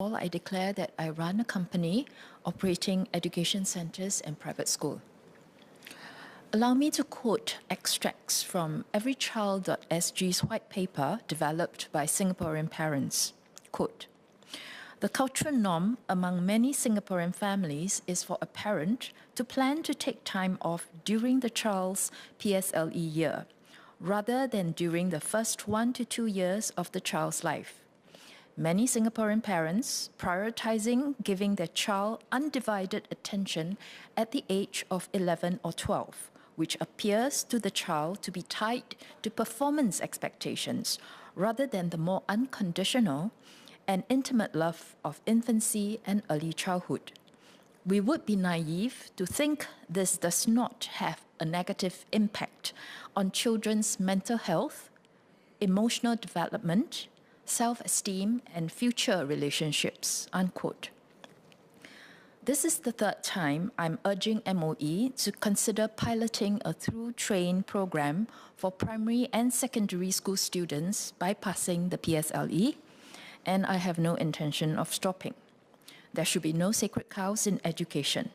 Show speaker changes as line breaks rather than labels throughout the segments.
I declare that I run a company operating education centers and private school. Allow me to quote extracts from everychild.sg's white paper developed by Singaporean parents. Quote, "The cultural norm among many Singaporean families is for a parent to plan to take time off during the child's PSLE year, rather than during the first 1 to 2 years of the child's life. Many Singaporean parents prioritizing giving their child undivided attention at the age of 11 or 12, which appears to the child to be tied to performance expectations rather than the more unconditional and intimate love of infancy and early childhood. We would be naive to think this does not have a negative impact on children's mental health, emotional development, self-esteem, and future relationships," unquote. This is the third time I'm urging MOE to consider piloting a through-train program for primary and secondary school students bypassing the PSLE, and I have no intention of stopping. There should be no sacred cows in education.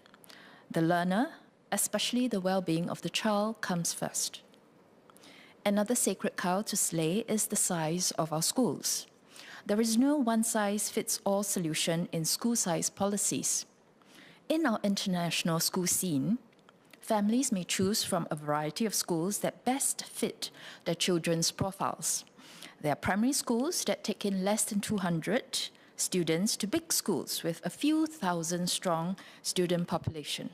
The learner, especially the well-being of the child, comes first. Another sacred cow to slay is the size of our schools. There is no one-size-fits-all solution in school size policies. In our international school scene, families may choose from a variety of schools that best fit their children's profiles. There are primary schools that take in less than 200 students to big schools with a few thousand strong student population.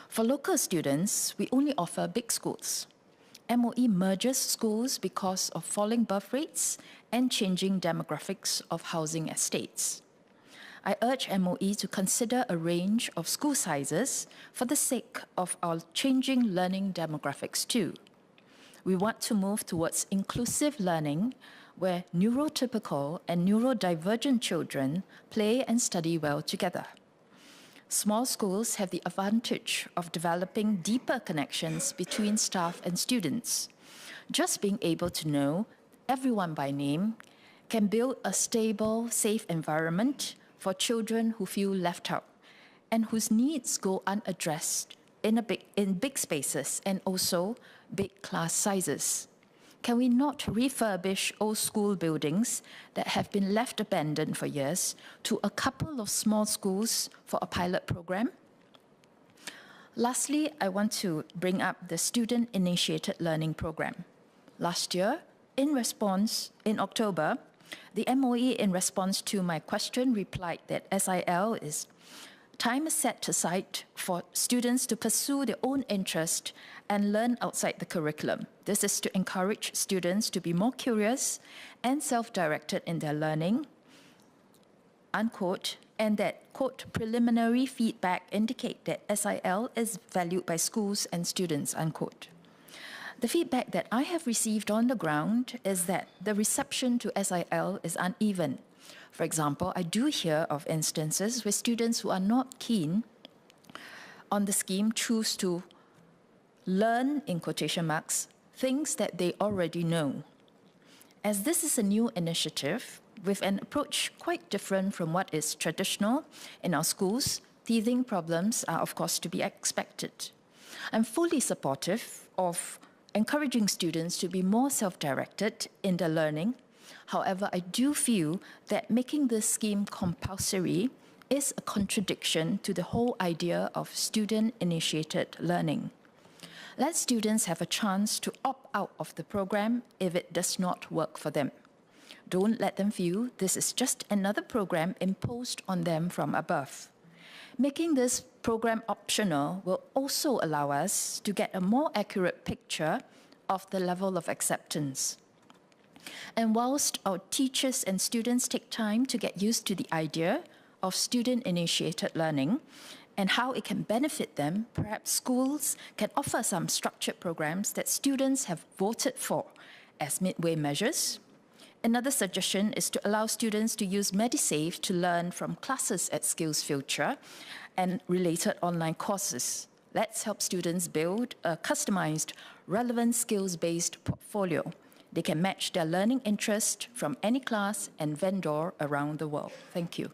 For local students, we only offer big schools. MOE merges schools because of falling birth rates and changing demographics of housing estates. I urge MOE to consider a range of school sizes for the sake of our changing learning demographics too. We want to move towards inclusive learning where neurotypical and neurodivergent children play and study well together. Small schools have the advantage of developing deeper connections between staff and students. Just being able to know everyone by name can build a stable, safe environment for children who feel left out and whose needs go unaddressed in big spaces and also big class sizes. Can we not refurbish old school buildings that have been left abandoned for years to a couple of small schools for a pilot program? Lastly, I want to bring up the student-initiated learning program. Last year, in October, the MOE, in response to my question, replied that SIL is time is set aside for students to pursue their own interest and learn outside the curriculum. This is to encourage students to be more curious and self-directed in their learning, unquote, and that, quote, preliminary feedback indicate that SIL is valued by schools and students, unquote. The feedback that I have received on the ground is that the reception to SIL is uneven. For example, I do hear of instances where students who are not keen on the scheme choose to learn, in quotation marks, things that they already know. As this is a new initiative with an approach quite different from what is traditional in our schools, teething problems are of course to be expected. I'm fully supportive of encouraging students to be more self-directed in their learning. However, I do feel that making this scheme compulsory is a contradiction to the whole idea of student-initiated learning. Let students have a chance to opt out of the program if it does not work for them. Don't let them feel this is just another program imposed on them from above. Making this program optional will also allow us to get a more accurate picture of the level of acceptance. And whilst our teachers and students take time to get used to the idea of student-initiated learning and how it can benefit them, perhaps schools can offer some structured programs that students have voted for as midway measures. Another suggestion is to allow students to use MediSave to learn from classes at SkillsFuture and related online courses. Let's help students build a customized, relevant skills-based portfolio. They can match their learning interest from any class and vendor around the world. Thank you.